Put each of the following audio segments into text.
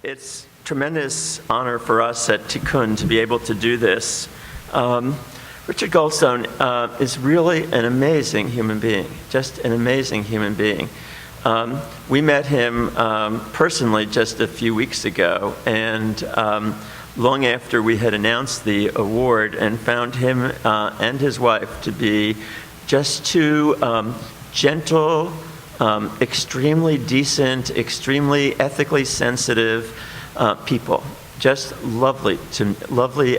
It's tremendous honor for us at Tikkun to be able to do this. Richard Goldstone is really an amazing human being, just an amazing human being. We met him personally just a few weeks ago, and long after we had announced the award, and found him and his wife to be just two gentle, extremely decent, extremely ethically sensitive people. Just lovely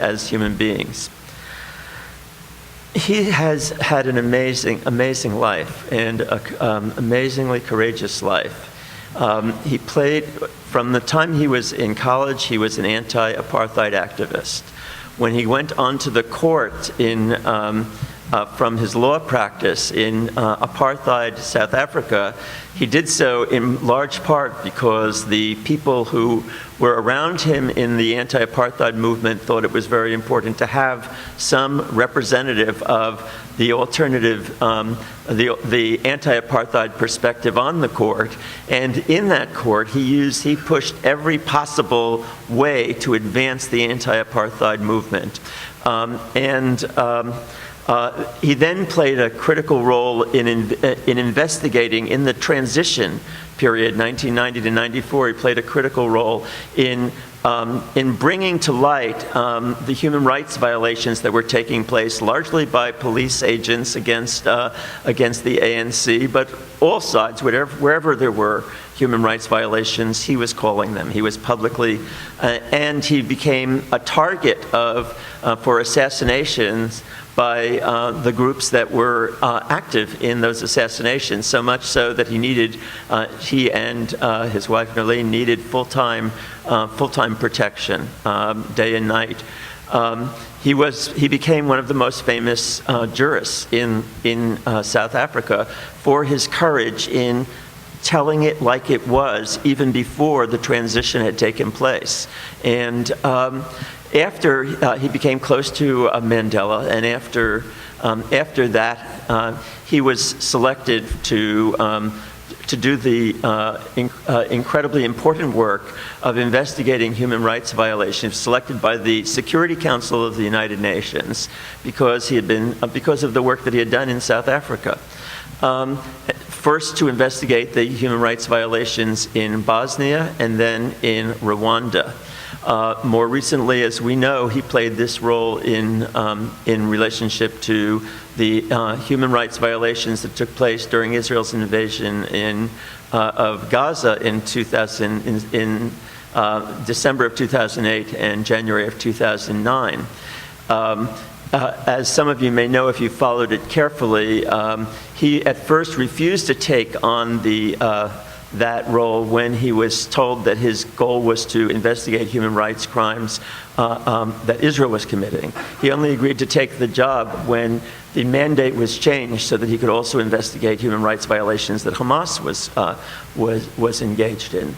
as human beings. He has had an amazing life, and an amazingly courageous life. He played, from the time he was in college, he was an anti-apartheid activist. When he went onto the court from his law practice in apartheid South Africa, he did so in large part because the people who were around him in the anti-apartheid movement thought it was very important to have some representative of the alternative, the anti-apartheid perspective on the court. And in that court, he pushed every possible way to advance the anti-apartheid movement. He then played a critical role in investigating, in the transition period, 1990 to 94, he played a critical role in bringing to light the human rights violations that were taking place, largely by police agents against the ANC, but all sides, wherever there were human rights violations, he was calling them. He was publicly, and he became a target for assassinations by the groups that were active in those assassinations, so much so that he and his wife Nerlene needed full-time protection, day and night. He became one of the most famous jurists in South Africa for his courage in telling it like it was, even before the transition had taken place. And after he became close to Mandela, and after that, he was selected to do the incredibly important work of investigating human rights violations, selected by the Security Council of the United Nations because of the work that he had done in South Africa. First to investigate the human rights violations in Bosnia and then in Rwanda. More recently, as we know, he played this role in relationship to the human rights violations that took place during Israel's invasion of Gaza in December of 2008 and January of 2009. As some of you may know if you followed it carefully, he at first refused to take on that role when he was told that his goal was to investigate human rights crimes that Israel was committing. He only agreed to take the job when the mandate was changed so that he could also investigate human rights violations that Hamas was engaged in.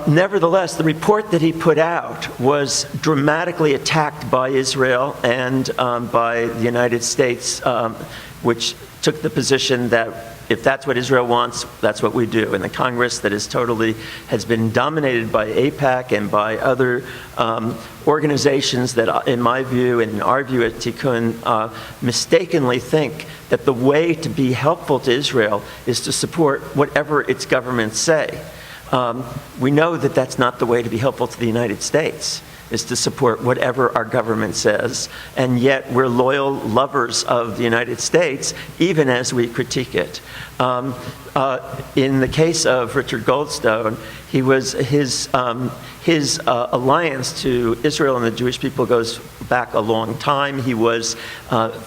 Nevertheless, the report that he put out was dramatically attacked by Israel and by the United States, which took the position that if that's what Israel wants, that's what we do. And the Congress that has been dominated by AIPAC and by other organizations that, in my view and in our view at Tikkun, mistakenly think that the way to be helpful to Israel is to support whatever its governments say. We know that that's not the way to be helpful to the United States, is to support whatever our government says, and yet we're loyal lovers of the United States, even as we critique it. In the case of Richard Goldstone, his alliance to Israel and the Jewish people goes back a long time. He was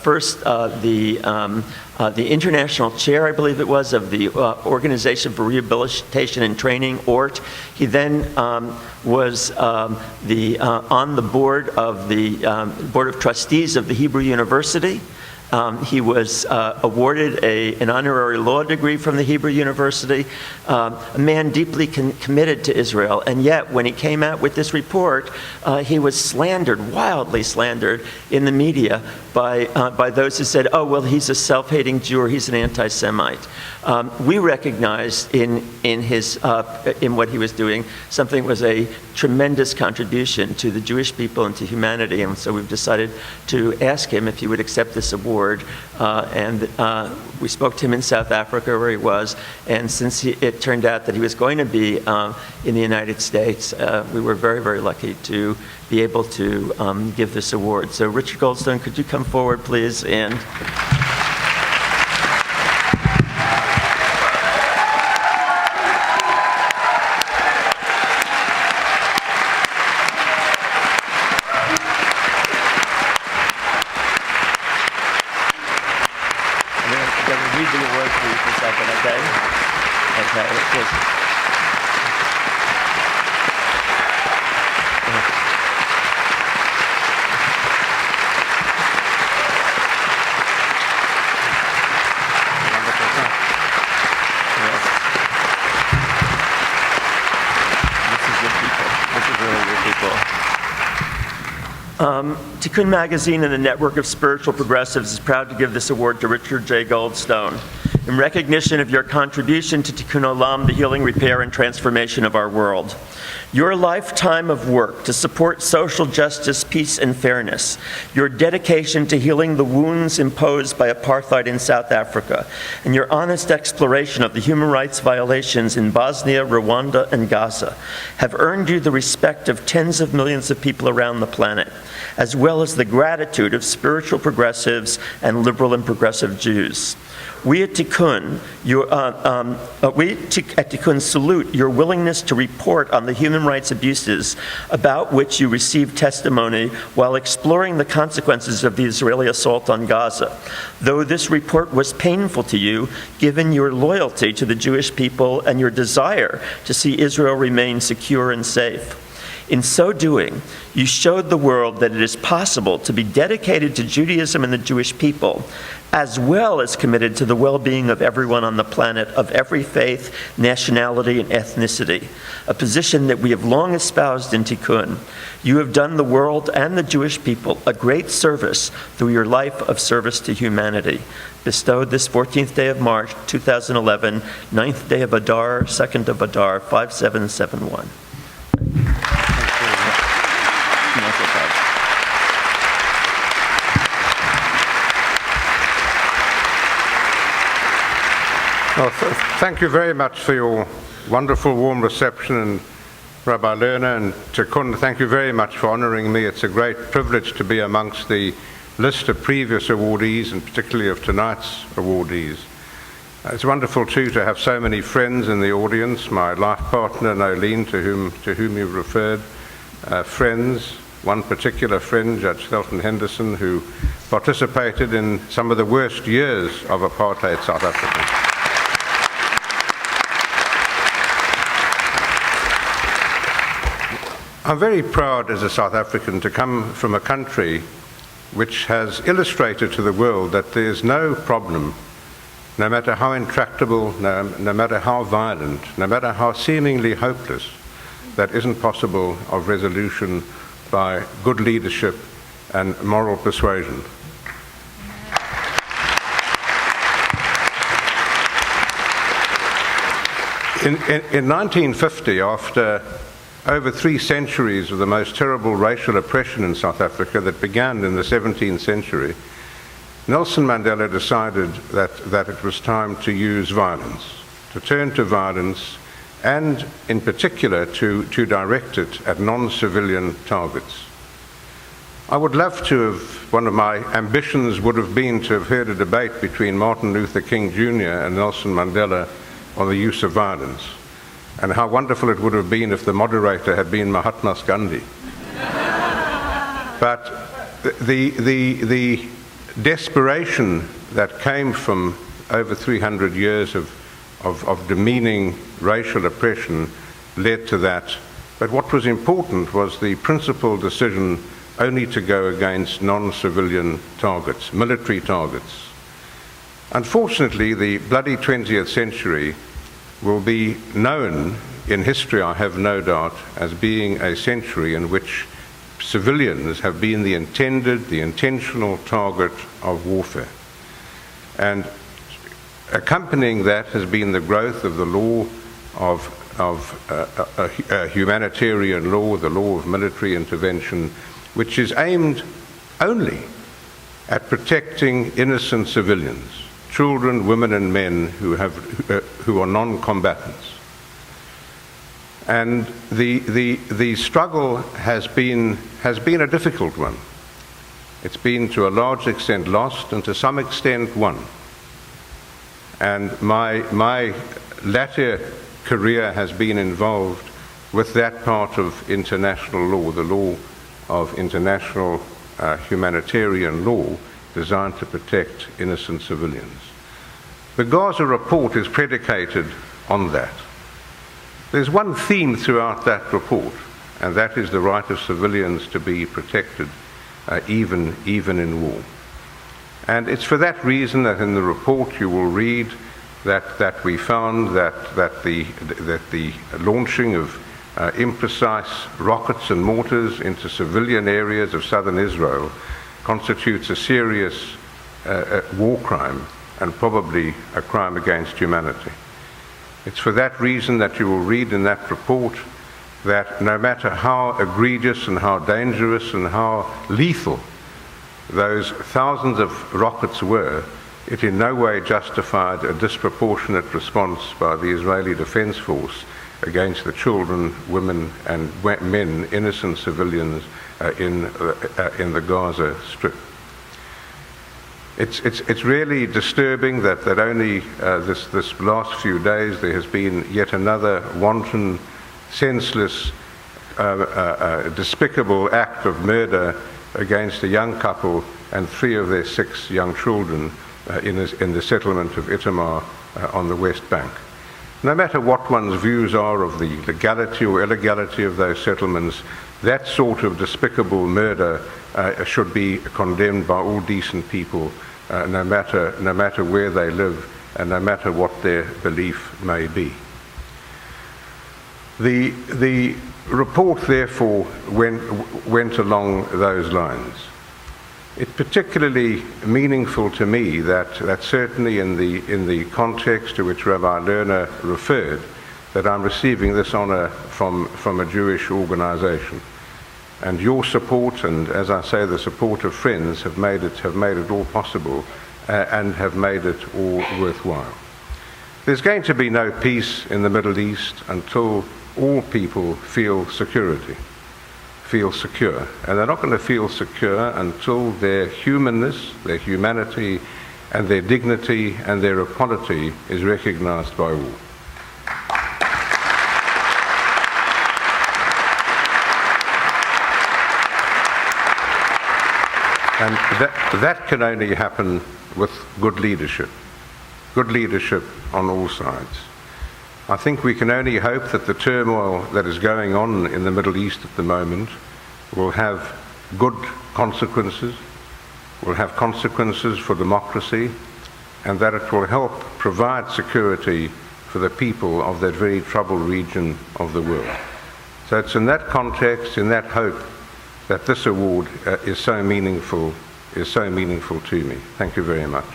first the international chair, I believe it was, of the Organization for Rehabilitation and Training, ORT. He then was on the board of the Board of Trustees of the Hebrew University. He was awarded an honorary law degree from the Hebrew University, a man deeply committed to Israel. And yet, when he came out with this report, he was slandered, wildly slandered, in the media by those who said, oh, well, he's a self-hating Jew or he's an anti-Semite. We recognized in what he was doing something was a tremendous contribution to the Jewish people and to humanity, and so we've decided to ask him if he would accept this award. We spoke to him in South Africa, where he was, and since it turned out that he was going to be in the United States, we were very, very lucky to be able to give this award. So Richard Goldstone, could you come forward, please? And read the award for you for a second, okay? Okay, just. Wonderful, huh? Yes. This is your people. This is really your people. Tikkun Magazine and the Network of Spiritual Progressives is proud to give this award to Richard J. Goldstone in recognition of your contribution to Tikkun Olam, the healing, repair, and transformation of our world. Your lifetime of work to support social justice, peace, and fairness, your dedication to healing the wounds imposed by apartheid in South Africa, and your honest exploration of the human rights violations in Bosnia, Rwanda, and Gaza have earned you the respect of tens of millions of people around the planet, as well as the gratitude of spiritual progressives and liberal and progressive Jews. We at Tikkun, salute your willingness to report on the human rights abuses about which you received testimony while exploring the consequences of the Israeli assault on Gaza. Though this report was painful to you, given your loyalty to the Jewish people and your desire to see Israel remain secure and safe. In so doing, you showed the world that it is possible to be dedicated to Judaism and the Jewish people, as well as committed to the well-being of everyone on the planet, of every faith, nationality, and ethnicity, a position that we have long espoused in Tikkun. You have done the world and the Jewish people a great service through your life of service to humanity. Bestowed this 14th day of March, 2011, 9th day of Adar, 2nd of Adar, 5771. Well, thank you very much for your wonderful warm reception, and Rabbi Lerner and Tikkun, thank you very much for honoring me. It's a great privilege to be amongst the list of previous awardees, and particularly of tonight's awardees. It's wonderful too to have so many friends in the audience, my life partner Nolene, to whom you've referred, friends, one particular friend, Judge Thelton Henderson, who participated in some of the worst years of apartheid South Africa. I'm very proud as a South African to come from a country which has illustrated to the world that there is no problem, no matter how intractable, no matter how violent, no matter how seemingly hopeless, that isn't possible of resolution by good leadership and moral persuasion. In 1950, after over 3 centuries of the most terrible racial oppression in South Africa that began in the 17th century, Nelson Mandela decided that it was time to use violence, to turn to violence, and in particular to direct it at non-civilian targets. I would love to have, one of my ambitions would have been to have heard a debate between Martin Luther King Jr. and Nelson Mandela on the use of violence, and how wonderful it would have been if the moderator had been Mahatma Gandhi. But the desperation that came from over 300 years of demeaning racial oppression led to that. But what was important was the principled decision only to go against non-civilian targets, military targets. Unfortunately, the bloody 20th century will be known in history, I have no doubt, as being a century in which civilians have been the intentional target of warfare. And accompanying that has been the growth of the law of humanitarian law, the law of military intervention, which is aimed only at protecting innocent civilians, children, women, and men who are non-combatants. And the struggle has been a difficult one. It's been to a large extent lost and to some extent won. And my latter career has been involved with that part of international law, the law of international humanitarian law designed to protect innocent civilians. The Gaza report is predicated on that. There's one theme throughout that report, and that is the right of civilians to be protected, even in war. And it's for that reason that in the report you will read that we found that the launching of imprecise rockets and mortars into civilian areas of southern Israel constitutes a serious war crime and probably a crime against humanity. It's for that reason that you will read in that report that no matter how egregious and how dangerous and how lethal those thousands of rockets were, it in no way justified a disproportionate response by the Israeli Defense Force against the children, women, and men, innocent civilians in the Gaza Strip. It's really disturbing that only this last few days there has been yet another wanton, senseless, despicable act of murder against a young couple and 3 of their 6 young children in the settlement of Itamar on the West Bank. No matter what one's views are of the legality or illegality of those settlements, that sort of despicable murder should be condemned by all decent people, no matter where they live and no matter what their belief may be. The report, therefore, went along those lines. It's particularly meaningful to me that certainly in the context to which Rabbi Lerner referred, that I'm receiving this honor from a Jewish organization. And your support, and as I say, the support of friends have made it all possible and have made it all worthwhile. There's going to be no peace in the Middle East until all people feel secure. And they're not going to feel secure until their humanness, their humanity, and their dignity and their equality is recognized by all. And that can only happen with good leadership on all sides. I think we can only hope that the turmoil that is going on in the Middle East at the moment will have good consequences, will have consequences for democracy, and that it will help provide security for the people of that very troubled region of the world. So it's in that context, in that hope, that this award is so meaningful to me. Thank you very much.